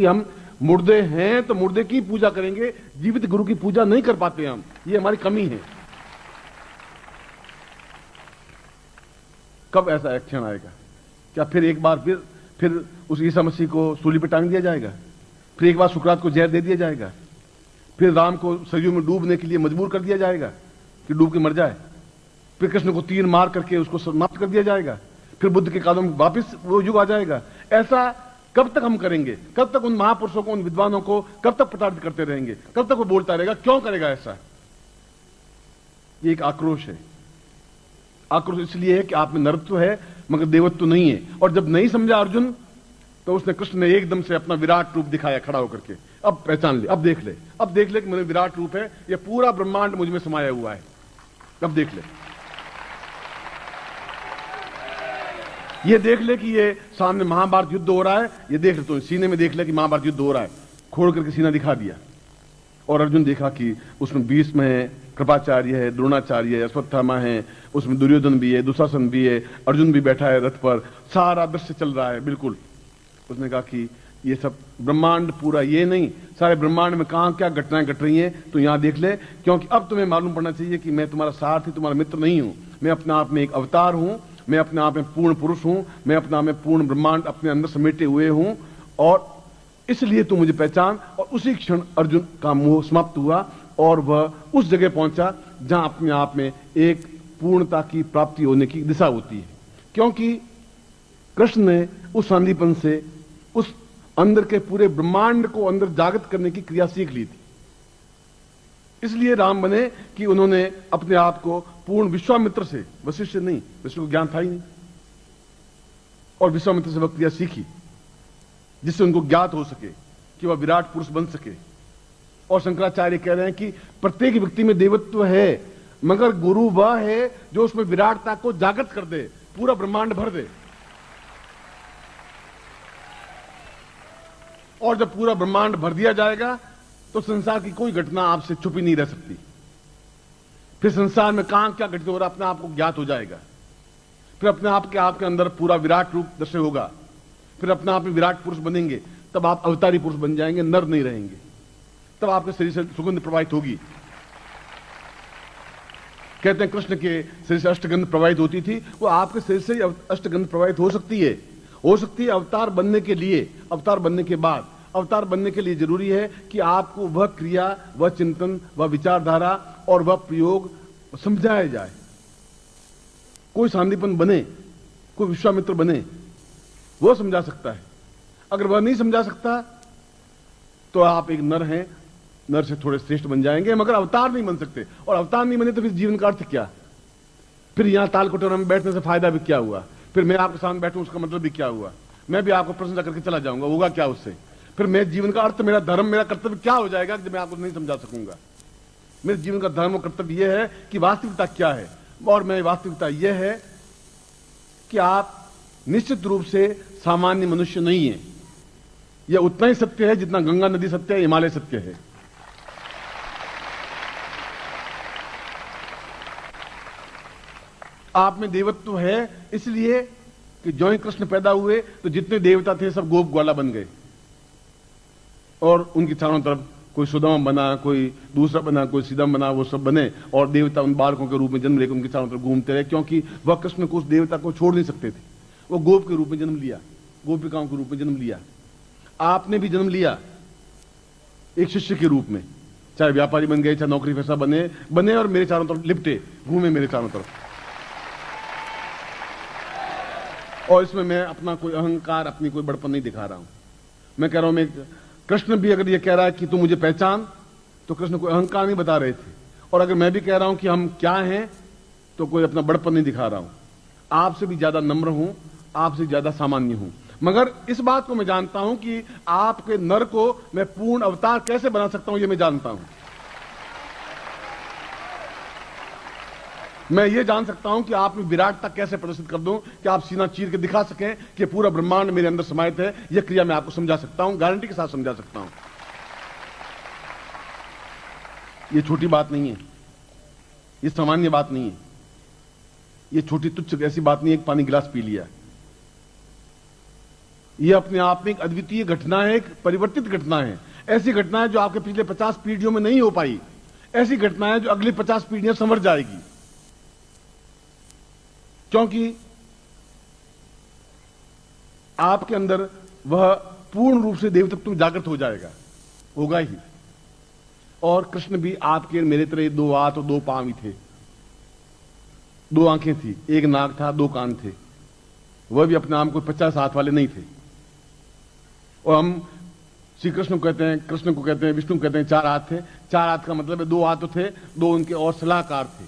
कि हम मुर्दे हैं तो मुर्दे की पूजा करेंगे, जीवित गुरु की पूजा नहीं कर पाते हम। ये हमारी कमी है। कब ऐसा एक्शन आएगा? क्या फिर एक बार फिर उस ईसा मसीह को सूली पर टांग दिया जाएगा? फिर एक बार सुकरात को जहर दे दिया जाएगा? फिर राम को सरयू में डूबने के लिए मजबूर कर दिया जाएगा कि डूब के मर जाए? फिर कृष्ण को तीर मार करके उसको समाप्त कर दिया जाएगा? फिर बुद्ध के कालों में वापिस वो युग आ जाएगा? ऐसा कब तक हम करेंगे? कब तक उन महापुरुषों को, उन विद्वानों को कब तक प्रताड़ित करते रहेंगे? कब तक वो बोलता रहेगा? क्यों करेगा ऐसा? ये एक आक्रोश है। आक्रोश इसलिए है कि आप में नरत्व है मगर देवत्व नहीं है। और जब नहीं समझा अर्जुन, तो उसने, कृष्ण ने एकदम से अपना विराट रूप दिखाया खड़ा होकर के। अब पहचान ले, अब देख ले, अब देख ले कि मेरे विराट रूप है, ये पूरा ब्रह्मांड मुझ में समाया हुआ है। अब देख ले, ये देख ले कि ये सामने महाभारत युद्ध हो रहा है। ये देख ले, तो सीने में देख ले कि महाभारत युद्ध हो रहा है। खोल करके सीना दिखा दिया और अर्जुन देखा कि उसमें भीष्म है, कृपाचार्य है, द्रोणाचार्य है, अश्वत्थामा है, उसमें दुर्योधन भी है, दुशासन भी है, अर्जुन भी बैठा है रथ पर, सारा दृश्य चल रहा है बिल्कुल। उसने कहा कि ये सब ब्रह्मांड पूरा, ये नहीं, सारे ब्रह्मांड में कहां क्या घटनाएं घट रही हैं, तो यहां देख ले। क्योंकि अब तुम्हें मालूम पड़ना चाहिए कि मैं तुम्हारा सारथी, तुम्हारा मित्र नहीं हूं। मैं अपने आप में एक अवतार हूं, मैं अपने आप में पूर्ण पुरुष हूं, मैं अपने आप में पूर्ण ब्रह्मांड अपने अंदर समेटे हुए हूं, और इसलिए तू मुझे पहचान। और उसी क्षण अर्जुन का मोह समाप्त हुआ और वह उस जगह पहुंचा जहां अपने आप में एक पूर्णता की प्राप्ति होने की दिशा होती है। क्योंकि कृष्ण ने उस सांदीपन से उस अंदर के पूरे ब्रह्मांड को अंदर जागृत करने की क्रिया सीख ली थी। इसलिए राम बने कि उन्होंने अपने आप को पूर्ण विश्वामित्र से, वशिष्ठ से नहीं, वशिष्ठ को ज्ञान था ही नहीं, और विश्वामित्र से वह क्रिया सीखी जिससे उनको ज्ञात हो सके कि वह विराट पुरुष बन सके। और शंकराचार्य कह रहे हैं कि प्रत्येक व्यक्ति में देवत्व है, मगर गुरु वह है जो उसमें विराटता को जागृत कर दे, पूरा ब्रह्मांड भर दे। और जब पूरा ब्रह्मांड भर दिया जाएगा तो संसार की कोई घटना आपसे छुपी नहीं रह सकती। फिर संसार में कहां क्या घटित हो रहा है अपने आप को ज्ञात हो जाएगा। फिर अपने आप के अंदर पूरा विराट रूप दृश्य होगा। फिर अपने आप में विराट पुरुष बनेंगे, तब आप अवतारी पुरुष बन जाएंगे, नर नहीं रहेंगे। तब आपके शरीर से सुगंध प्रवाहित होगी। कहते हैं कृष्ण के शरीर से अष्टगंध प्रवाहित होती थी, वो आपके शरीर से अष्टगंध प्रवाहित हो सकती है। अवतार बनने के लिए, अवतार बनने के बाद, अवतार बनने के लिए जरूरी है कि आपको वह क्रिया, वह चिंतन, वह विचारधारा और वह प्रयोग समझाया जाए। कोई सांदीपन बने, कोई विश्वामित्र बने, वह समझा सकता है। अगर वह नहीं समझा सकता तो आप एक नर हैं, नर से थोड़े श्रेष्ठ बन जाएंगे, मगर अवतार नहीं बन सकते। और अवतार नहीं बने तो फिर जीवन का अर्थ क्या? फिर यहां ताल कटोरा में बैठने से फायदा भी क्या हुआ? फिर मैं आपके सामने बैठूं, उसका मतलब भी क्या हुआ? मैं भी आपको प्रशंसा करके चला जाऊंगा, होगा क्या उससे? फिर मेरे जीवन का अर्थ, मेरा धर्म, मेरा कर्तव्य क्या हो जाएगा जब मैं आपको नहीं समझा सकूंगा? मेरे जीवन का धर्म और कर्तव्य यह है कि वास्तविकता क्या है, और मैं वास्तविकता यह है कि आप निश्चित रूप से सामान्य मनुष्य नहीं है। यह उतना ही सत्य है जितना गंगा नदी सत्य है, हिमालय सत्य है। आप में देवत्व है, इसलिए कि जो ही कृष्ण पैदा हुए तो जितने देवता थे सब गोप ग्वाला बन गए, और उनकी चारों तरफ कोई सुदामा बना, कोई दूसरा बना, कोई सीधम बना, वो सब बने, और देवता उन बालकों के रूप में जन्म लेकर उनके चारों तरफ घूमते रहे। क्योंकि वह कृष्ण को उस देवता को छोड़ नहीं सकते थे। वो गोप के रूप में जन्म लिया, गोपिकाओं के रूप में जन्म लिया। आपने भी जन्म लिया एक शिष्य के रूप में, चाहे व्यापारी बन गए, चाहे नौकरी पेशा बने और मेरे चारों तरफ लिपटे, घूमे मेरे चारों तरफ। और इसमें मैं अपना कोई अहंकार, अपनी कोई बड़पन नहीं दिखा रहा हूं। मैं कह रहा हूं, मैं, कृष्ण भी अगर ये कह रहा है कि तू मुझे पहचान, तो कृष्ण कोई अहंकार नहीं बता रहे थे। और अगर मैं भी कह रहा हूं कि हम क्या हैं, तो कोई अपना बड़पन नहीं दिखा रहा हूं। आपसे भी ज्यादा नम्र हूं, आपसे ज्यादा सामान्य हूं। मगर इस बात को मैं जानता हूं कि आपके नर को मैं पूर्ण अवतार कैसे बना सकता हूं, यह मैं जानता हूं। मैं ये जान सकता हूं कि आप में विराटता कैसे प्रदर्शित कर दूं कि आप सीना चीर के दिखा सकें कि पूरा ब्रह्मांड मेरे अंदर समाहित है। यह क्रिया मैं आपको समझा सकता हूं, गारंटी के साथ समझा सकता हूं। यह छोटी बात नहीं है, यह सामान्य बात नहीं है, यह छोटी तुच्छ ऐसी बात नहीं है कि पानी गिलास पी लिया। ये अपने आप में एक अद्वितीय घटना है, एक परिवर्तित घटना है। ऐसी घटना है जो आपके पिछले 50 पीढ़ियों में नहीं हो पाई। ऐसी घटना है जो अगली 50 पीढ़ियां संवर जाएगी, क्योंकि आपके अंदर वह पूर्ण रूप से देवतत्व जागृत हो जाएगा, होगा ही। और कृष्ण भी आपके मेरे तरह 2 हाथ और 2 पांव ही थे, 2 आंखें थी, 1 नाक था, 2 कान थे। वह भी अपने आप को 50 हाथ वाले नहीं थे। और हम श्री कृष्ण को कहते हैं, कृष्ण को कहते हैं, विष्णु को कहते हैं 4 हाथ थे। 4 हाथ का मतलब है 2 हाथ तो थे, 2 उनके और सलाहकार थे,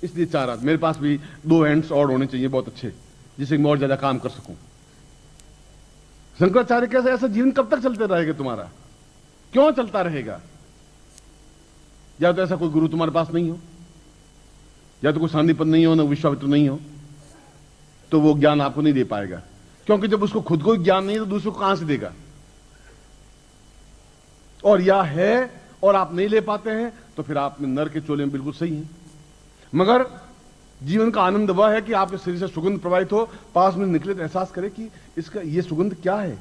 इसलिए 4 हाथ। मेरे पास भी 2 हैंड्स और होने चाहिए, बहुत अच्छे, जिससे मैं और ज्यादा काम कर सकूं। शंकराचार्य कैसे, ऐसा जीवन कब तक चलते रहेगा तुम्हारा? क्यों चलता रहेगा? या तो ऐसा कोई गुरु तुम्हारे पास नहीं हो, या तो कोई सांदीपन नहीं हो, ना विश्वामित्र नहीं हो, तो वो ज्ञान आपको नहीं दे पाएगा। क्योंकि जब उसको खुद को ज्ञान नहीं है तो दूसरों को कहां से देगा? और या है और आप नहीं ले पाते हैं तो फिर आप में नर के चोले में बिल्कुल सही है। मगर जीवन का आनंद वह है कि आपके शरीर से सुगंध प्रवाहित हो, पास में निकले तो एहसास करे कि इसका ये सुगंध क्या है,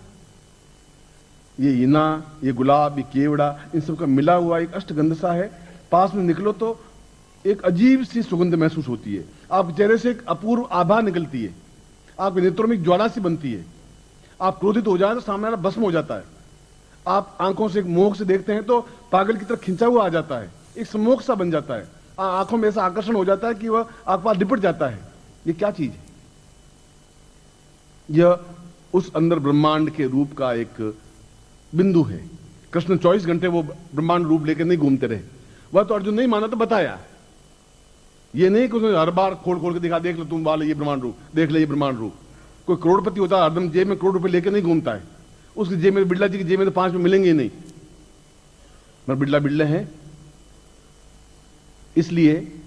ये इना, ये गुलाब, ये केवड़ा, इन सब का मिला हुआ एक अष्टगंध सा है। पास में निकलो तो एक अजीब सी सुगंध महसूस होती है, आपके चेहरे से एक अपूर्व आभा निकलती है, आपके नेत्रों में एक ज्वाला सी बनती है। आप क्रोधित हो जाए तो सामने वाला भस्म हो जाता है। आप आंखों से एक मोह से देखते हैं तो पागल की तरह खिंचा हुआ आ जाता है, एक सम्मोह सा बन जाता है। आंखों में ऐसा आकर्षण हो जाता है कि वह आपके पास लिपट जाता है। ये क्या चीज है? यह उस अंदर ब्रह्मांड के रूप का एक बिंदु है। कृष्ण 24 घंटे वो ब्रह्मांड रूप लेकर नहीं घूमते रहे। वह तो अर्जुन नहीं माना तो बताया। ये नहीं कि उसने हर बार खोल खोल के दिखा, देख लो तुम वाले ये ब्रह्मांड रूप, देख ले ये ब्रह्मांड रूप। कोई करोड़पति होता है हरदम जेब में करोड़ रुपए लेकर नहीं घूमता है। उसकी जेब में, बिड़ला जी की जेब में तो 5 में मिलेंगे ही नहीं, मगर बिड़ला बिड़ले हैं। इसलिए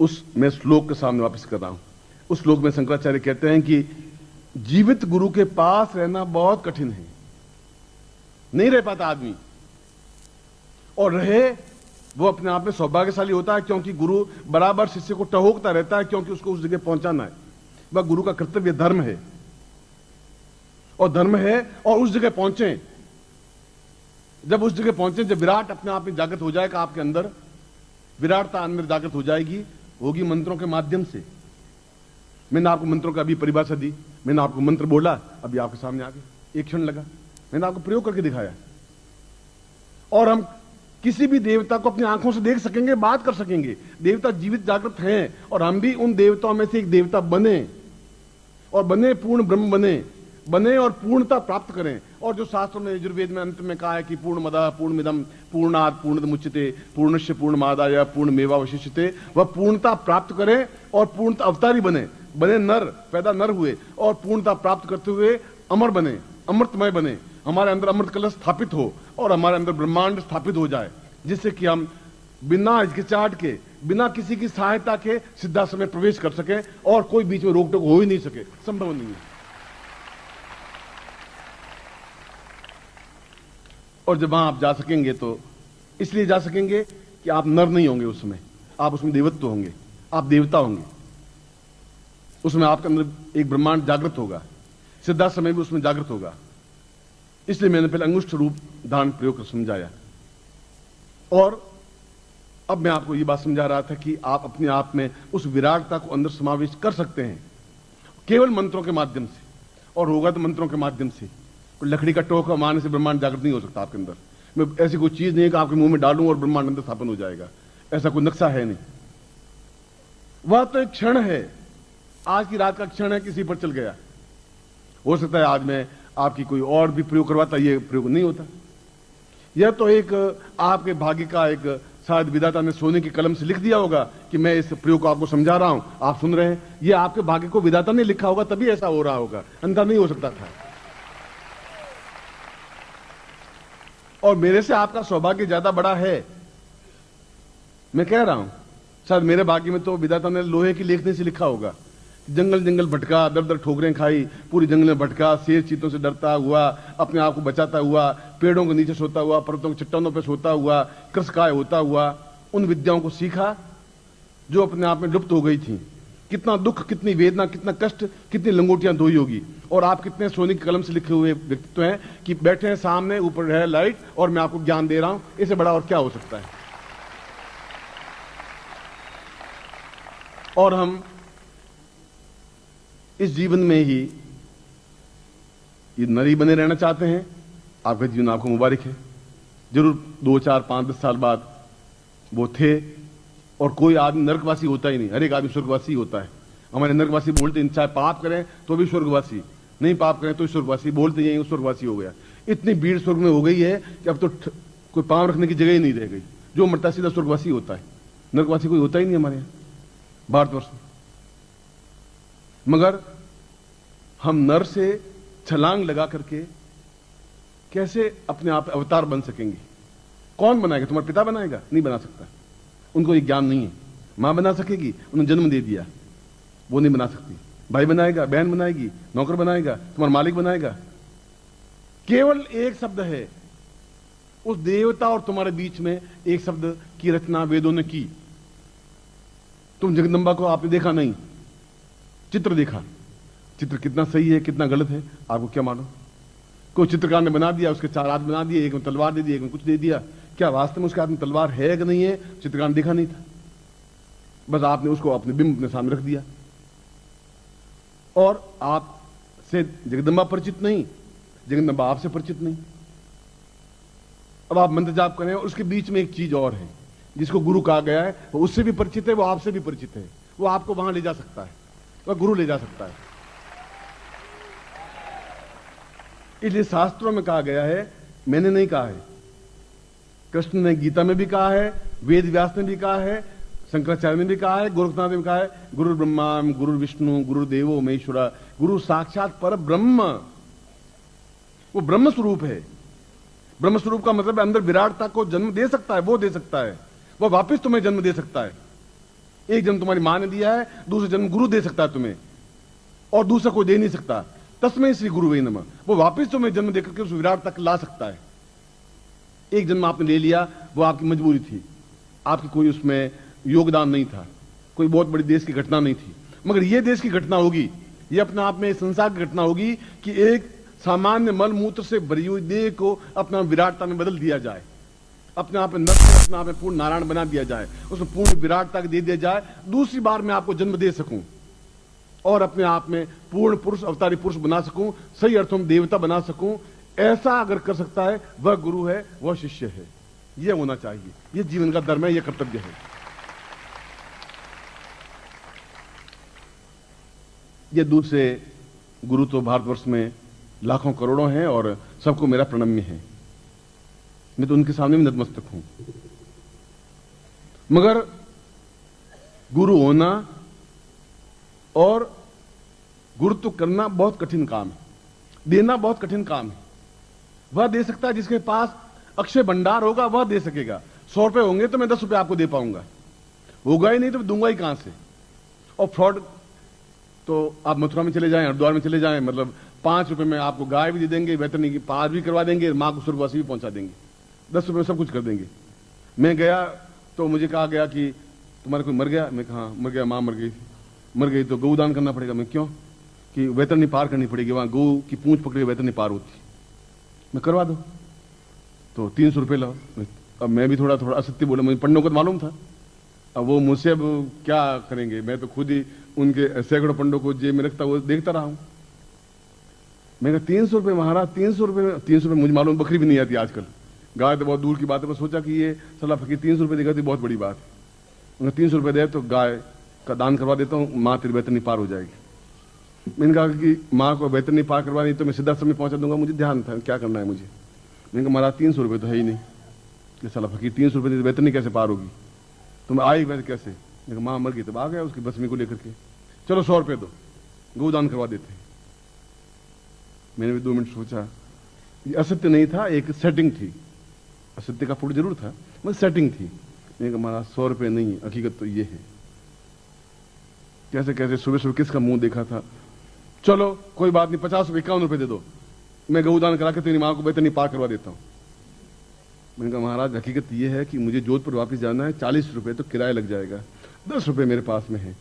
उस मैं श्लोक के सामने वापस कर रहा हूं। उस श्लोक में शंकराचार्य कहते हैं कि जीवित गुरु के पास रहना बहुत कठिन है, नहीं रह पाता आदमी, और रहे वो अपने आप में सौभाग्यशाली होता है, क्योंकि गुरु बराबर शिष्य को टहोकता रहता है, क्योंकि उसको उस जगह पहुंचाना है। वह गुरु का कर्तव्य धर्म है, और धर्म है और उस जगह पहुंचे। जब उस जगह पहुंचे, जब विराट अपने आप में जागृत हो जाएगा, आपके अंदर विराटता अंदर जागृत हो जाएगी, होगी मंत्रों के माध्यम से। मैंने आपको मंत्रों का अभी परिभाषा दी, मैंने आपको मंत्र बोला, अभी आपके सामने आ गए, एक क्षण लगा, मैंने आपको प्रयोग करके दिखाया। और हम किसी भी देवता को अपनी आंखों से देख सकेंगे, बात कर सकेंगे। देवता जीवित जागृत हैं, और हम भी उन देवताओं में से एक देवता बने, और बने पूर्ण ब्रह्म बने और पूर्णता प्राप्त करें। और जो शास्त्रों में यजुर्वेद में अंत में कहा है कि पूर्णमदः पूर्णमिदं पूर्णात् पूर्णमुच्यते पूर्णस्य पूर्णमादाय पूर्णमेवावशिष्यते, वह पूर्णता प्राप्त करें और पूर्णता अवतारी बने नर, पैदा नर हुए, और पूर्णता प्राप्त करते हुए अमर बने, अमृतमय बने। हमारे अंदर अमृत कलश स्थापित हो और हमारे अंदर ब्रह्मांड स्थापित हो जाए, जिससे कि हम बिना हिचकिचाहट के, बिना किसी की सहायता के सिद्धाश्रम में प्रवेश कर सके, और कोई बीच में रोक टोक हो ही नहीं सके, संभव नहीं है। और जब वहां आप जा सकेंगे तो इसलिए जा सकेंगे कि आप नर नहीं होंगे, उसमें आप उसमें देवत्व होंगे, आप देवता होंगे। उसमें आपके अंदर एक ब्रह्मांड जागृत होगा, सिद्धाश्रम में भी उसमें जागृत होगा। इसलिए मैंने पहले अंगुष्ठ रूप धारण प्रयोग कर समझाया, और अब मैं आपको यह बात समझा रहा था कि आप अपने आप में उस विराटता को अंदर समावेश कर सकते हैं केवल मंत्रों के माध्यम से, और होगा तो मंत्रों के माध्यम से। कोई लकड़ी का टोका मारने से ब्रह्मांड जागृत नहीं हो सकता आपके अंदर। मैं ऐसी कोई चीज नहीं है कि आपके मुंह में डालूं और ब्रह्मांड अंदर स्थापन हो जाएगा, ऐसा कोई नक्शा है नहीं। वह तो एक क्षण है, आज की रात का क्षण है, किसी पर चल गया। हो सकता है आज मैं आपकी कोई और भी प्रयोग करवाता, ये प्रयोग नहीं होता। यह तो एक आपके भाग्य का एक, शायद विधाता ने सोने की कलम से लिख दिया होगा कि मैं इस प्रयोग को आपको समझा रहा हूं, आप सुन रहे हैं। यह आपके भाग्य को विधाता ने लिखा होगा, तभी ऐसा हो रहा होगा, अन्यथा नहीं हो सकता था। और मेरे से आपका सौभाग्य ज्यादा बड़ा है, मैं कह रहा हूं। शायद मेरे भाग्य में तो विधाता ने लोहे की लेखनी से लिखा होगा। जंगल जंगल भटका, दर दर ठोकरें खाई, पूरी जंगल में भटका, शेर चीतों से डरता हुआ, अपने आप को बचाता हुआ, पेड़ों के नीचे सोता हुआ, पर्वतों के चट्टानों पर सोता हुआ, कृषकाय होता हुआ, उन विद्याओं को सीखा जो अपने आप में लुप्त हो गई थी। कितना दुख, कितनी वेदना, कितना कष्ट, कितनी लंगोटियां धोई होगी। और आप कितने सोने की कलम से लिखे हुए व्यक्तित्व हैं कि बैठे हैं सामने, ऊपर है लाइट और मैं आपको ज्ञान दे रहा हूं। इससे बड़ा और क्या हो सकता है? और हम इस जीवन में ही ये नरी बने रहना चाहते हैं। आपका जीवन आपको मुबारक है। जरूर 2, 4, 5, 10 साल बाद वो थे। और कोई आदमी नरकवासी होता ही नहीं, हर एक आदमी स्वर्गवासी होता है। हमारे नरकवासी बोलते हैं चाहे पाप करें तो भी स्वर्गवासी, नहीं पाप करें तो स्वर्गवासी, बोलते हैं स्वर्गवासी हो गया। इतनी भीड़ स्वर्ग में हो गई है कि अब तो कोई पांव रखने की जगह ही नहीं रह गई। जो मरता सीधा स्वर्गवासी होता है, नरकवासी कोई होता ही नहीं हमारे यहाँ भारतवर्ष में। मगर हम नर से छलांग लगा करके कैसे अपने आप अवतार बन सकेंगे? कौन बनाएगा? तुम्हारा पिता बनाएगा? नहीं बना सकता, उनको ये ज्ञान नहीं है। मां बना सकेगी, उन्होंने जन्म दे दिया, वो नहीं बना सकती। भाई बनाएगा, बहन बनाएगी, नौकर बनाएगा, तुम्हारा मालिक बनाएगा। केवल एक शब्द है उस देवता और तुम्हारे बीच में, एक शब्द की रचना वेदों ने की। तुम जगदम्बा को आपने देखा नहीं, चित्र देखा। चित्र कितना सही है, कितना गलत है, आपको क्या मालूम? कोई चित्रकार ने बना दिया, उसके 4 हाथ बना दिए, एक में तलवार दे दी, एक में कुछ दे दिया। क्या वास्तव में उसके हाथ में तलवार है कि नहीं है? चित्रकार ने देखा नहीं था, बस आपने उसको अपने बिंब अपने सामने रख दिया। और आपसे जगदम्बा परिचित नहीं, जगदम्बा आपसे परिचित नहीं। अब आप मंत्र जाप करें और उसके बीच में एक चीज और है जिसको गुरु कहा गया है। वो उससे भी परिचित है, वो आपसे भी परिचित है। वो आपको वहां ले जा सकता है, वह गुरु ले जा सकता है। इसलिए शास्त्रों में कहा गया है, मैंने नहीं कहा है, कृष्ण ने गीता में भी कहा है, वेद व्यास ने भी कहा है, शंकराचार्य ने भी कहा है, गोरखनाथ ने भी कहा है, गुरु ब्रह्मा गुरु विष्णु गुरु देवो महेश्वरा, गुरु साक्षात पर ब्रह्म। वो ब्रह्म स्वरूप है। ब्रह्म स्वरूप का मतलब अंदर विराटता को जन्म दे सकता है, वो दे सकता है, वो वापस तुम्हें जन्म दे सकता है। एक जन्म तुम्हारी मां ने दिया है, दूसरा जन्म गुरु दे सकता है तुम्हें, और दूसरा कोई दे नहीं सकता। तस्मै श्री गुरु वै नमः। वो वापस तुम्हें जन्म देकर के उस विराट तक ला सकता है। एक जन्म आपने ले लिया, वो आपकी मजबूरी थी, आपकी कोई उसमें योगदान नहीं था, कोई बहुत बड़ी देश की घटना नहीं थी। मगर यह देश की घटना होगी, ये अपने आप में संसार की घटना होगी कि एक सामान्य मल मूत्र से भरी हुई देह को अपना विराटता में बदल दिया जाए, अपने आप में नर को अपने आप में पूर्ण नारायण बना दिया जाए, उसमें पूर्ण विराटता दे दिया जाए। दूसरी बार मैं आपको जन्म दे सकूं और अपने आप में पूर्ण पुरुष, अवतारी पुरुष बना सकूं, सही अर्थों में देवता बना सकूं। ऐसा अगर कर सकता है वह गुरु है, वह शिष्य है। यह होना चाहिए, यह जीवन का धर्म है, यह कर्तव्य है। ये दूसरे गुरु तो भारतवर्ष में लाखों करोड़ों हैं और सबको मेरा प्रणम्य है। मैं तो उनके सामने भी नतमस्तक हूं। मगर गुरु होना और गुरुत्व करना बहुत कठिन काम है, देना बहुत कठिन काम है। वह दे सकता है जिसके पास अक्षय भंडार होगा, वह दे सकेगा। 100 रुपए होंगे तो मैं 10 रुपए आपको दे पाऊंगा, होगा ही नहीं तो दूंगा ही कहां से। और फ्रॉड तो आप मथुरा में चले जाएं, हरिद्वार में चले जाएं, मतलब 5 रुपए में आपको गाय भी दे देंगे, वेतनी की पास भी करवा देंगे, मां को स्वर्गवासी भी पहुंचा देंगे, 10 रुपए में सब कुछ कर देंगे। मैं गया तो मुझे कहा गया कि तुम्हारा कोई मर गया? मैं कहा मर गया, मां मर गई तो गौदान करना पड़ेगा। मैं क्यों? कि वेतनी पार करनी पड़ेगी, वहां गौ की पूंछ पकड़ी वेतनी पार होती। मैं करवा दो तो 300 रुपये लाओ। अब मैं भी थोड़ा असत्य बोला, मुझे पंडों को तो मालूम था। अब वो मुझसे अब क्या करेंगे, मैं तो खुद ही उनके सैकड़ों पंडों को जेब में रखता, वो देखता रहा हूं। मैं कहा 300 रुपये महाराज, 300 रुपये, 300 रुपये मुझे मालूम बकरी भी नहीं आती आजकल, गाय तो बहुत दूर की बात है। मैं सोचा कि ये सलाह फकीर 300 रुपये देगा तो बहुत बड़ी बात है। 300 रुपये दे तो गाय का दान करवा देता हूँ, माँ तेरी वेतनी पार हो जाएगी। मैंने कहा कि माँ को वेतनी पार करवानी तो मैं सीधा समय पहुंचा दूंगा, मुझे ध्यान था क्या करना है मुझे। मैंने कहा महाराज 300 रुपये तो है ही नहीं, ये सलाह फकीर 300 रुपये वेतनी कैसे पार होगी, तुम आई वैसे कैसे? मैंने कहा माँ मर गई, तब आ गया उसकी बसमी को लेकर के, चलो 100 रुपये दो, गोदान करवा देते। मैंने भी 2 मिनट सोचा, ये असत्य नहीं था, एक सेटिंग थी, असत्य का फूट जरूर था मगर सेटिंग थी। मैंने कहा महाराज 100 रुपये नहीं, हकीकत तो ये है। कैसे कैसे सुबह सुबह किसका मुंह देखा था, चलो कोई बात नहीं, 50 रुपये 51 रुपये दे दो, मैं गौदान करा के तेरी माँ को वेतनी पार करवा देता हूँ। मैंने कहा महाराज हकीकत यह है कि मुझे जोधपुर वापस जाना है, 40 रुपये तो किराया लग जाएगा, 10 रुपये मेरे पास में है,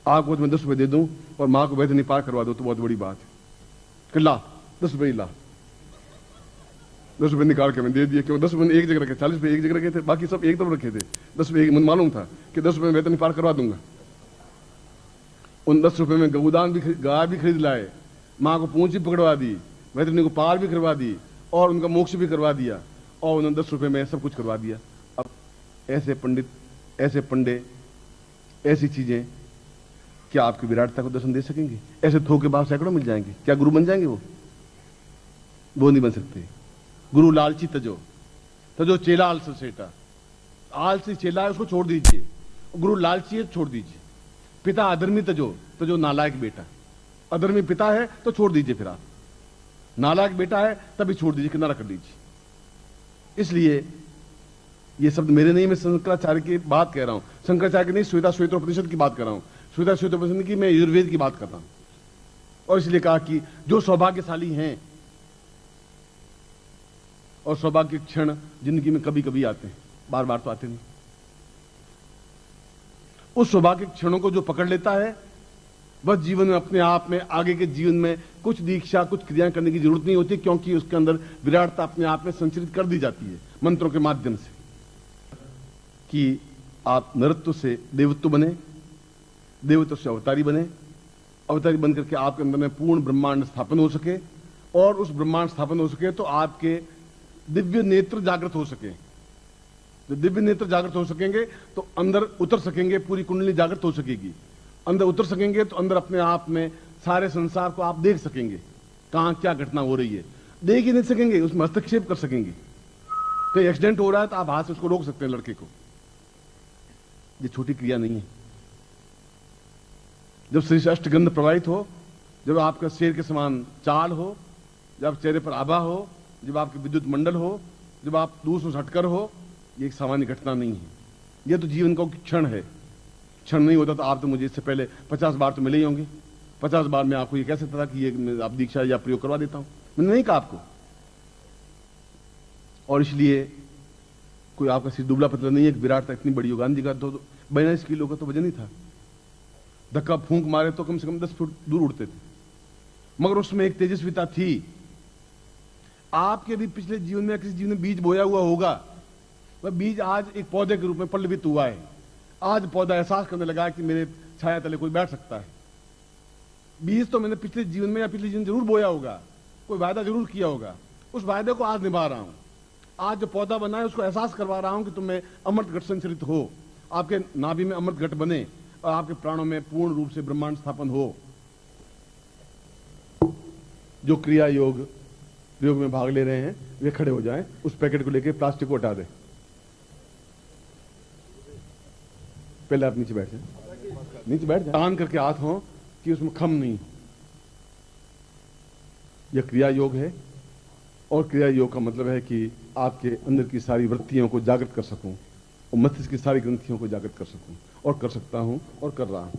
आपको तो मैं 10 रुपए दे दूं और माँ को वैतरणी पार करवा दो तो बहुत बड़ी बात है कि ला 10 रुपए ही ला। 10 रुपए निकाल के मैं दे दिए, क्यों 10 रुपए एक जगह रखे, 40 रुपए एक जगह रखे थे, बाकी सब एक तरफ रखे थे। 10 रुपए मुझे मालूम था कि 10 रुपए में वैतरणी पार करवा दूंगा। उन 10 रुपए में गौदान भी गाय भी खरीद लाए, माँ को पूंछ भी पकड़वा दी, वैतरणी को पार भी करवा दी और उनका मोक्ष भी करवा दिया और उन्होंने 10 रुपए में सब कुछ करवा दिया। अब ऐसे पंडित, ऐसे पंडे, ऐसी चीजें क्या आपकी विराटता को दर्शन दे सकेंगे? ऐसे थोके भाव सैकड़ों मिल जाएंगे, क्या गुरु बन जाएंगे? वो नहीं बन सकते। गुरु लालची तजो, तजो चेला आलस सेटा। आलसी चेला है उसको छोड़ दीजिए, गुरु लालची है छोड़ दीजिए। पिता अधर्मी तजो, तजो नालायक बेटा। अधर्मी पिता है तो छोड़ दीजिए, फिर आप नालायक बेटा है तभी छोड़ दीजिए, किनारा कर दीजिए। इसलिए ये शब्द मेरे नहीं, मैं शंकराचार्य की बात कह रहा हूं। शंकराचार्य की नहीं, श्वेता श्वेतोपनिषद की बात कर रहा हूं। श्वेता श्वेतोपनिषद की मैं आयुर्वेद की बात कर रहा हूं। और इसलिए कहा कि जो सौभाग्यशाली हैं, और सौभाग्य के क्षण जिंदगी में कभी कभी आते हैं, बार बार तो आते नहीं। उस सौभाग्य के क्षणों को जो पकड़ लेता है, बस जीवन में अपने आप में आगे के जीवन में कुछ दीक्षा, कुछ क्रियाएं करने की जरूरत नहीं होती, क्योंकि उसके अंदर विराटता अपने आप में संचरित कर दी जाती है मंत्रों के माध्यम से। कि आप नरत्व से देवत्व बने, देवत्व से अवतारी बने, अवतारी बन करके आपके अंदर में पूर्ण ब्रह्मांड स्थापन हो सके, और उस ब्रह्मांड स्थापन हो सके तो आपके दिव्य नेत्र जागृत हो सके। जब दिव्य नेत्र जागृत हो सकेंगे तो अंदर उतर सकेंगे, पूरी कुंडली जागृत हो सकेगी। अंदर उतर सकेंगे तो अंदर अपने आप में सारे संसार को आप देख सकेंगे, कहां क्या घटना हो रही है। देख ही नहीं सकेंगे, उसमें हस्तक्षेप कर सकेंगे। कोई एक्सीडेंट हो रहा है तो आप हाथ से उसको रोक सकते हैं, लड़के को। ये छोटी क्रिया नहीं है। जब शरीर से अष्टगंध प्रवाहित हो, जब आपका शेर के समान चाल हो, जब चेहरे पर आभा हो, जब आपके विद्युत मंडल हो, जब आप दूसरों से हटकर हो, ये एक सामान्य घटना नहीं है। यह तो जीवन का क्षण है। क्षण नहीं होता तो आप तो मुझे इससे पहले 50 बार तो मिले ही होंगे। 50 बार मैं आपको ये कह सकता था कि ये आप दीक्षा या प्रयोग करवा देता हूं, मैंने नहीं कहा आपको। और इसलिए कोई आपका सिर दुबला पतला नहीं है, एक विराटता इतनी बड़ी हो। गांधी का तो 42 किलो का तो वजन ही था, धक्का फूंक मारे तो कम से कम 10 फुट दूर उड़ते थे, मगर उसमें एक तेजस्विता थी। आपके भी पिछले जीवन में किसी जीवन में बीज बोया हुआ होगा, वह बीज आज एक पौधे के रूप में पल्लवित हुआ है। आज पौधा एहसास करने लगा है कि मेरे छाया तले कोई बैठ सकता है। बीज तो मैंने पिछले जीवन में या पिछले जीवन जरूर बोया होगा, कोई वायदा जरूर किया होगा, उस वायदे को आज निभा रहा हूं। आज जो पौधा बना है उसको एहसास करवा रहा हूं कि तुम्हें अमृत घट संचरित हो, आपके नाभि में अमृत घट बने और आपके प्राणों में पूर्ण रूप से ब्रह्मांड स्थापन हो। जो क्रिया योग प्रयोग में भाग ले रहे हैं वे खड़े हो जाएं, उस पैकेट को लेकर प्लास्टिक को हटा दें। पहले आप नीचे बैठ जाएं, नीचे बैठ जाएं, तान करके हाथ हो कि उसमें खम नहीं। यह क्रिया योग है, और क्रिया योग का मतलब है कि आपके अंदर की सारी वृत्तियों को जागृत कर सकूं और मस्तिष्क की सारी ग्रंथियों को जागृत कर सकूं, और कर सकता हूं और कर रहा हूं।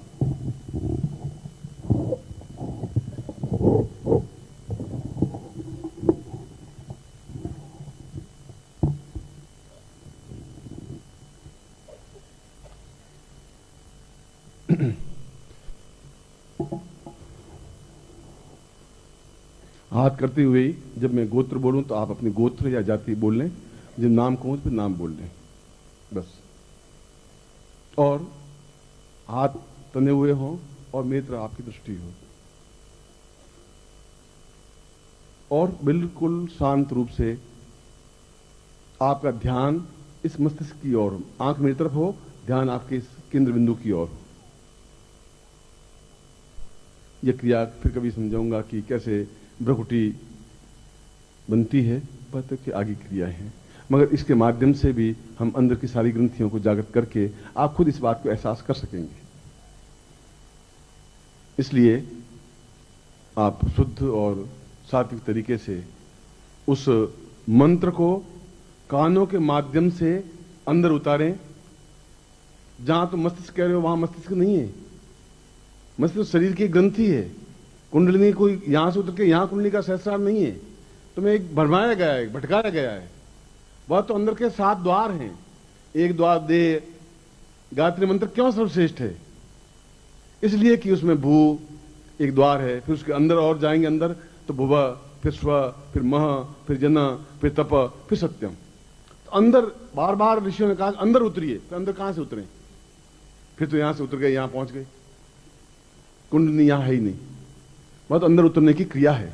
हाथ करते हुए ही जब मैं गोत्र बोलूं तो आप अपनी गोत्र या जाति बोल लें, जब नाम कहूं तो नाम बोल लें बस। और हाथ तने हुए हों और मेरी तरफ आपकी दृष्टि हो, और बिल्कुल शांत रूप से आपका ध्यान इस मस्तिष्क की ओर, आंख मेरी तरफ हो, ध्यान आपके इस केंद्र बिंदु की ओर। यह क्रिया फिर कभी समझाऊंगा कि कैसे भ्रुकुटी बनती है, पता कि आगे क्रिया है, मगर इसके माध्यम से भी हम अंदर की सारी ग्रंथियों को जागृत करके आप खुद इस बात को एहसास कर सकेंगे। इसलिए आप शुद्ध और सात्विक तरीके से उस मंत्र को कानों के माध्यम से अंदर उतारें। जहां तुम मस्तिष्क कह रहे हो वहां मस्तिष्क नहीं है, मस्तिष्क शरीर की ग्रंथि है। कुंडलिनी कोई यहां से उतर के यहां कुंडली का सहस्रार नहीं है, तुम्हें एक भरमाया गया है, भटकाया गया है। वह तो अंदर के 7 द्वार हैं। एक द्वार दे गायत्री मंत्र क्यों सर्वश्रेष्ठ है? इसलिए कि उसमें भू एक द्वार है, फिर उसके अंदर और जाएंगे अंदर तो भुव, फिर स्व, फिर मह, फिर जन, फिर तप, फिर सत्यम। तो अंदर बार बार ऋषियों ने कहा अंदर उतरिए, तो अंदर कहां से उतरे? फिर तो यहां से उतर गए, यहां पहुंच गए, कुंडलिनी यहां है ही नहीं, बहुत अंदर उतरने की क्रिया है।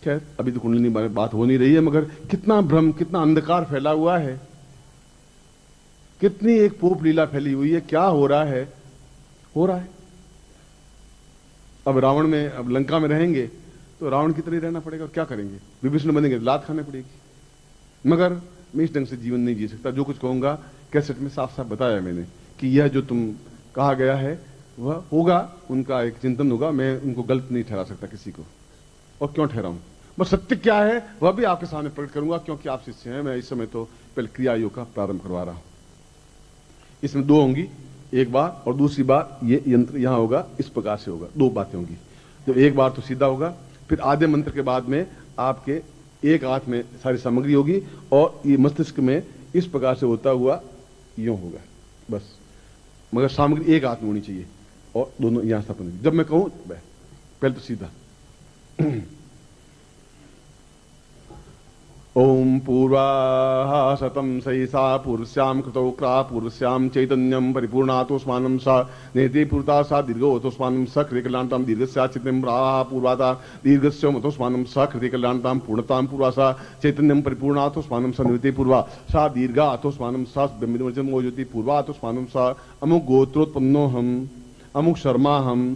खैर अभी तो कुंडलिनी बात हो नहीं रही है, मगर कितना भ्रम, कितना अंधकार फैला हुआ है, कितनी एक पोप लीला फैली हुई है, क्या हो रहा है? हो रहा है। अब रावण में, अब लंका में रहेंगे तो रावण की तरह रहना पड़ेगा, और क्या करेंगे? विभीषण बनेंगे लात खाने पड़ेगी। मगर मैं इस ढंग से जीवन नहीं जी सकता। जो कुछ कहूंगा कैसेट में साफ साफ बताया मैंने कि यह जो तुम कहा गया है वह होगा, उनका एक चिंतन होगा, मैं उनको गलत नहीं ठहरा सकता किसी को, और क्यों ठहराऊं? बस सत्य क्या है वह भी आपके सामने प्रकट करूंगा, क्योंकि आप शिष्य हैं। मैं इस समय तो पहले क्रिया योग का प्रारंभ करवा रहा हूं। इसमें दो होंगी, एक बार, और दूसरी बार ये यंत्र यहां होगा, इस प्रकार से होगा, दो बातें होंगी। तो एक बार तो सीधा होगा, फिर आधे मंत्र के बाद में आपके एक हाथ में सारी सामग्री होगी, और ये मस्तिष्क में इस प्रकार से होता हुआ यूं होगा बस, मगर सामग्री एक हाथ में होनी चाहिए, और दोनों यहां स्थापन। जब मैं कहूं पहले तो सीधा ओम पूर्वा शतम सहिसा पुरुष्याम कृतौक्रा पुरुष्याम चैतन्यम परिपूर्णातोस्मानं सा नेति पूर्ता सा दीर्घोतोस्मानं स कृतिकल्याणतां दीर्घस्या चित्तं प्राहा पूर्वाता दीर्घस्य मतोस्मानं स कृतिकल्याणतां पूर्णतां पूर्वा सा चैतन्यम परिपूर्णातोस्मानं स नेति पूर्वा सा दीर्घातोस्मानं सा ब्रह्मवचनं मोजति पूर्वातोस्मानं सा अमुक गोत्रोत्पन्नोहम अमुक शर्माहम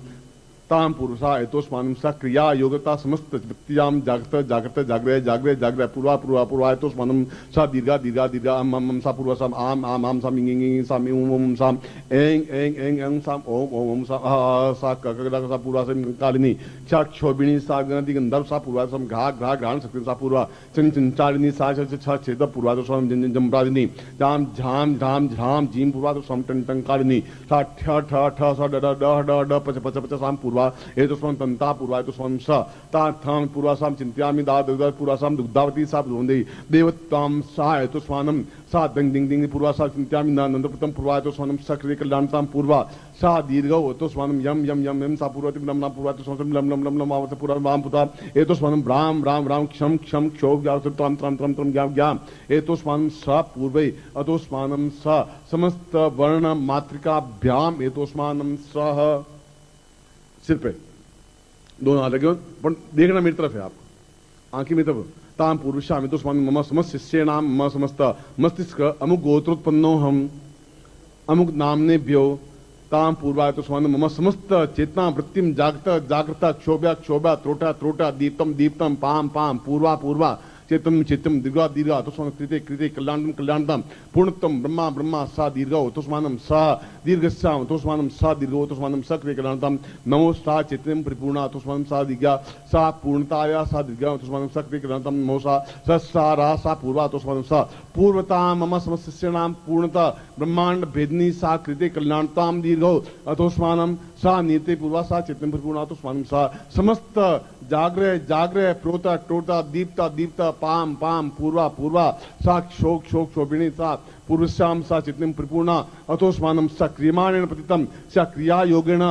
ताम पुरुषा एतोस्मानं सा क्रिया योगता समस्त व्यक्तियाम जागृत जागृत जागृय जागृय जागृय पूर्वा पूर्वा पूर्वा एतोस्मानं सा दीर्घा दीर्घा दीर्घा अम अम सा पूर्वा साम आम आम आम साम इंग इंग साम ओम ओम साम एंग एंग एंग एंग साम ओम ओम ओम सा सा ककड़ा सा पूर्वा से कालिनी सा क्षोभिणी सा गणति गंधर्व सा पूर्वा सम घा घा घ्राण शक्ति सा पूर्वा चन चंचालिनी सा छ छेद पूर्वा तो सम जन जमरादिनी जाम झाम झाम झाम जीम पूर्वा तो सम टन टन कालिनी सा ठ ठ ठ सा ड ड ड ड पच पच पच साम पूर्वा एतोस्मानं तंता पूर्वा एतोस्मानं स ता थाम पूर्वासाम चिंत्यामि दा दुग्धा पूर्वासाम दुग्धावती सा ब्रह्मदेवी देवताम सा एतोस्मानं सा दंग दिंग दिंग पूर्वासा चिंत्यामि नंदपुत्रम पूर्वा एतोस्मानं स कृते कल्याणतां पूर्वा सा दीर्घौ एतोस्मानं यम यम यम यम सा पूर्वति नम नम पूर्वा एतोस्मानं लम लम लम लम आवत पूर्वा वाम पुता एतोस्मानं राम राम राम क्षम क्षम क्षोभ व्यावत त्रम त्रम त्रम त्रम ज्ञाम ज्ञाम एतोस्मानं स पूर्वै एतोस्मानं स समस्त वर्ण मातृकाभ्याम एतोस्मानं सह। सिर पे दोनों हाथ लगे, पर देखना मेरी तरफ है, आपको आंखें मेरी तरफ। ताम पुरुषाम एतोस्मानं मम समस्त शिष्येणाम मम समस्त मस्तिष्क अमुक गोत्रोत्पन्नो हम अमुक नामनेभ्यो ताम पूर्वा एतोस्मानं मम समस्त चेतना वृत्तिम जागृत जागृत क्षोभ्या क्षोभ्या त्रोटा त्रोटा दीप्तम दीप्तम पाम पाम पूर्वा पूर्वा चेतम चित्तम दीर्घा दीर्घा तोस्मानं कृते कृते कल्याणं कल्याणतां पूर्णतम ब्रह्मा ब्रह्मा सा दीर्घौ तोस्मानं सा दीर्घस्याम तोस्मानं सा दीर्घौ तोस्मानं स कृते कल्याणतां नमो सा चेतनं परिपूर्णा तोस्मानं सा दीर्घा सा पूर्णताया सा दीर्घा तोस्मानं स कृते कल्याणतां नमो सा सारा सा पूर्वा तोस्मानं सा पूर्वता मम समस्त शिष्याणां पूर्णता ब्रह्मांड भेदनी सा कृते कल्याणतां दीर्घौ अतोस्मानं सा नीते पूर्वा सा चेतन परिपूर्णा तोस्मानं सा समस्त जागृय जागृय प्रोता टोटा दीप्ता दीप्ता पाम पाम पूर्वा पूर्वा सा शोक शोक शोभिणी सा पुरुषाम सा चित्तं परिपूर्णा अतोस्मानं स क्रियमाणेन पतितं स क्रिया योगेन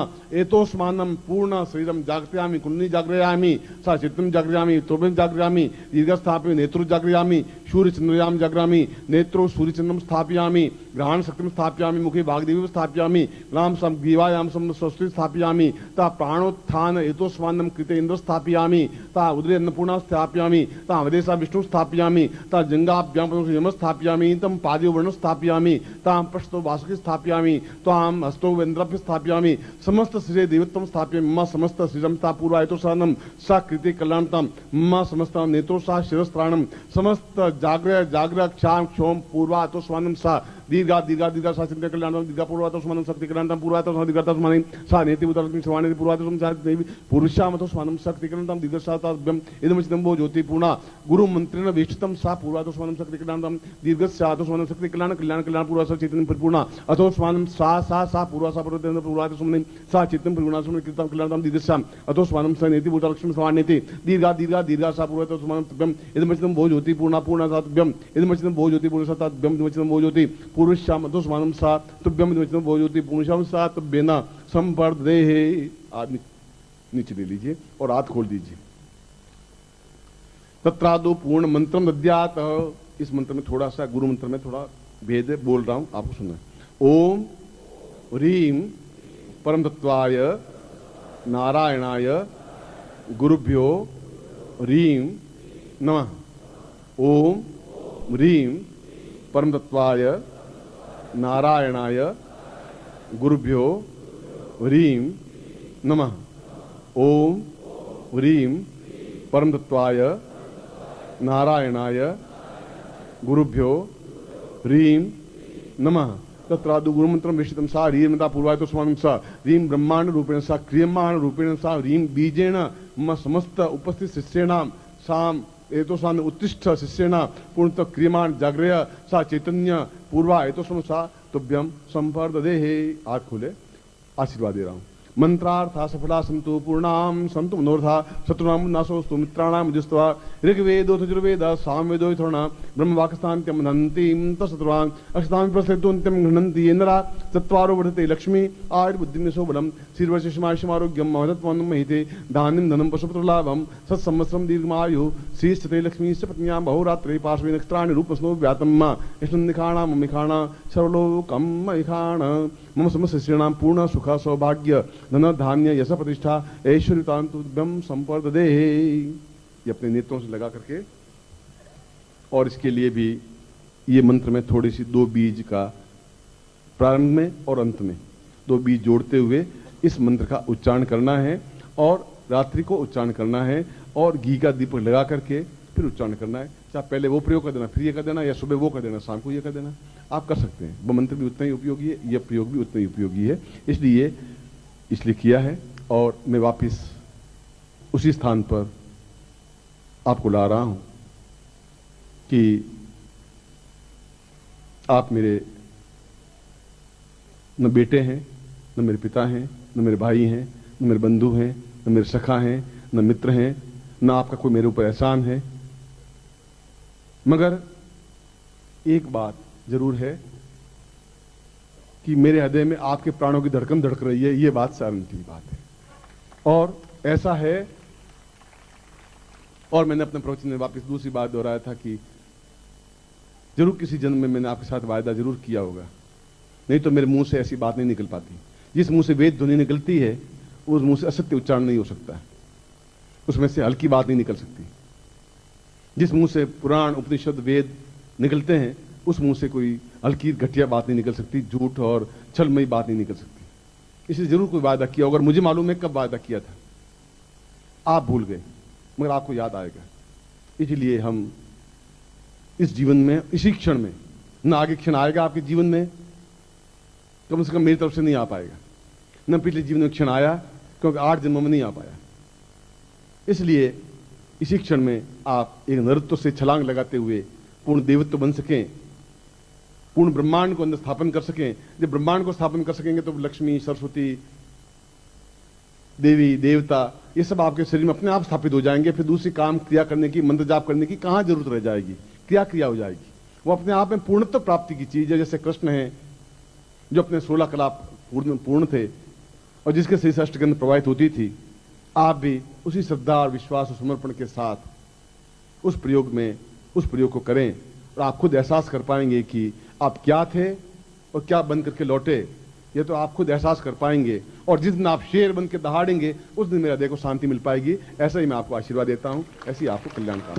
एतोस्मानं पूर्ण शरीरं जागृयामि कुंडली जागृयामि सा चित्तं जागृयामि त्वं जागृयामि दीर्घस्थापयामि नेत्रं जागृयामि सूर्यचंद्रयां जागृयामि नेत्रो सूर्यचंद्रं स्थापयामि ग्रहण शक्तिं स्थापयामि मुखे वाग्देवीं स्थापयामि राम सम जीवायां सम स्वस्ति स्थापयामि ता प्राणोत्थान एतोस्मानं कृते इंद्र स्थापयामि ता उदरे अन्नपूर्णा स्थापयामि ता अवदेशा विष्णु स्थापयामि ता जंगाभ्यां यम स्थापयामि तम पादयो वर्ण स्थापयामि ताम पृष्ठो वासुकी स्थापयामि ताम हस्तो वेन्द्रभ्य स्थापयामि समस्त श्री देवत्वं स्थापयामि मम समस्त श्रीरं ता पूर्वा एतोस्मानं सा कृते कल्याणतां मम समस्त नेत्रो सा शिरस्त्राणं समस्त जागृय जागृय क्षाम क्षोम पूर्वा एतोस्मानं सा दीर्घा दीर्घा दीर्घा सा चिंतन कल्याणतां दीर्घा पूर्वा एतोस्मानं शक्ति कल्याणतां पूर्वा एतोस्मानं दीर्घातोस्मानं सा नेति उदरत्मि सवाणि पूर्वा एतोस्मानं सा देवी पुरुषाम एतोस्मानं शक्ति कल्याणतां दीर्घसाताभ्यम इदमचितं वो ज्योति पूर्णा गुरु मंत्रेण वेष्टितं सा पूर्वा एतोस्मानं शक्ति कल्याणतां दीर्घस्य एतोस्मानं शक्ति कल्याण कल्याण कल्याण पूर्वा सा चेतन परिपूर्णा अतोस्मानं सा पूर्वा सा पूर्वा पूर्वा एतोस्मानं सा चित्तं परिपूर्णा स्मरण कृतं कल्याणतां दीर्घस्याम अतोस्मानं सा नेति उदरत्मि सवाणि दीर्घा दीर्घा दीर्घा सा पूर्वा एतोस्मानं तभ्यम इदमचितं वो ज्योति पूर्णा पूर्णा सातभ्यम इदमचितं वो ज्योति पूर्णा सातभ्यम इदमचितं वो ज्योति पुरुषाम अतोस्मानं सा तुभ्यम इदमचितं वो ज्योति पुरुषाम सा तभ्येन संवर्धदेहे। आप नीचे ले लीजिए और हाथ खोल दीजिए। तत्रादो पूर्ण मंत्रम दद्यात। इस मंत्र में थोड़ा सा, गुरु मंत्र में थोड़ा भेद है, बोल रहा हूं, आपको सुनना है। ओम ह्रीम परम तत्वाय नारायणाय गुरुभ्यो ह्रीम नमः। ओम ह्रीम परम तत्वाय नारायणाय गुरुभ्यो ह्रीम नमः। ओम ह्रीम परम तत्वाय नारायणाय गुरुभ्यो ह्रीम नमः। तत्रादु गुरु मंत्रम विशितम सा ह्रीमता पूर्वाय तो स्वामी सा ह्रीम ब्रह्मांड रूपेण सा क्रियमाण रूपेण सा ह्रीम बीजेन मम समस्त उपस्थित शिष्येणाम साम एतो साम उत्तिष्ठ शिष्येणा पूर्णतः क्रियमाण जागृय सा चैतन्य पूर्वा एतो सम सा तुभ्यम संवर्धदेहे। हाथ खोले, आशीर्वाद दे रहा हूं। मंत्रार्था सफला संतु पूर्णाम संतु मनोरथा शत्रुनाम नाशोस्तु मित्राणाम जुस्त्वा ऋग्वेदो यजुर्वेद सामवेदो यथोर्णा ब्रह्मवाक्स्थान्त्यम नन्तिं तत्सर्वान् अक्षतां प्रसेतुन्त्यं गृह्णन्ति येनरा चत्वारो वर्धते लक्ष्मी आयुर्बुद्धिर्यशो बलं श्रीर्वशेषमायुषमारोग्यं महतत्वं महिते धान्यं धनं पशुपुत्रलाभं सत्संवत्सरं दीर्घमायुः श्रीस्थिते लक्ष्मीश्च पत्न्यां बहुरात्रे पार्श्वे नक्षत्राणि रूपस्नो व्यातं यष्णन्निखाणां ममिखाणा सर्वलोकं महिखाण। मम समस्त शिष्याणां पूर्ण सुख सौभाग्य धन धान्य यश प्रतिष्ठा ऐश्वर्यतां तुभ्यं संवर्धदेहे। ये अपने नेत्रों से लगा करके, और इसके लिए भी ये मंत्र में थोड़ी सी 2 बीज का प्रारंभ में और अंत में 2 बीज जोड़ते हुए इस मंत्र का उच्चारण करना है, और रात्रि को उच्चारण करना है, और घी का दीपक लगा करके फिर उच्चारण करना है। चाहे पहले वो प्रयोग कर देना, फिर ये कर देना, या सुबह वो कर देना, शाम को ये कर देना, आप कर सकते हैं। वो मंत्र भी उतना ही उपयोगी है, यह प्रयोग भी उतना ही उपयोगी है, इसलिए किया है। और मैं वापिस उसी स्थान पर आपको ला रहा हूं कि आप मेरे न बेटे हैं, न मेरे पिता हैं, न मेरे भाई हैं, न मेरे बंधु हैं, न मेरे सखा हैं, न मित्र हैं, न आपका कोई मेरे ऊपर एहसान है, मगर एक बात जरूर है कि मेरे हृदय में आपके प्राणों की धड़कन धड़क रही है। ये बात सारंती की बात है, और ऐसा है। और मैंने अपने प्रवचन में वापस दूसरी बात दोहराया था कि जरूर किसी जन्म में मैंने आपके साथ वायदा जरूर किया होगा, नहीं तो मेरे मुंह से ऐसी बात नहीं निकल पाती। जिस मुंह से वेद ध्वनि निकलती है उस मुंह से असत्य उच्चारण नहीं हो सकता, उसमें से हल्की बात नहीं निकल सकती। जिस मुंह से पुराण उपनिषद वेद निकलते हैं उस मुंह से कोई हल्की घटिया बात नहीं निकल सकती, झूठ और छलमयी बात नहीं निकल सकती। इसलिए जरूर कोई वादा किया होगा, और मुझे मालूम है कब वादा किया था। आप भूल गए, मगर आपको याद आएगा। इसलिए हम इस जीवन में, इसी क्षण में, न आगे क्षण आएगा आपके जीवन में, कम से कम मेरी तरफ से नहीं आ पाएगा, न पिछले जीवन में क्षण आया, क्योंकि 8 जन्मों में नहीं आ पाया। इसलिए इसी क्षण में आप एक नृत्य से छलांग लगाते हुए पूर्ण देवत्व बन सकें, पूर्ण ब्रह्मांड को अंदर स्थापन कर सकें। जब ब्रह्मांड को स्थापन कर सकेंगे तो लक्ष्मी, सरस्वती, देवी, देवता, ये सब आपके शरीर में अपने आप स्थापित हो जाएंगे। फिर दूसरी काम क्रिया करने की, मंत्र जाप करने की कहां जरूरत रह जाएगी, क्रिया हो जाएगी। वो अपने आप में पूर्णत्व प्राप्ति की चीज है। जैसे कृष्ण है जो अपने 16 कला पूर्ण थे और जिसके शरीर से अष्टगंध प्रवाहित होती थी, आप भी उसी श्रद्धा और विश्वास और समर्पण के साथ उस प्रयोग को करें, और आप खुद एहसास कर पाएंगे कि आप क्या थे और क्या बन करके लौटे। ये तो आप खुद एहसास कर पाएंगे, और जिस दिन आप शेर बन के दहाड़ेंगे उस दिन मेरे हृदय को शांति मिल पाएगी। ऐसा ही मैं आपको आशीर्वाद देता हूं, ऐसी आपको कल्याण कामना।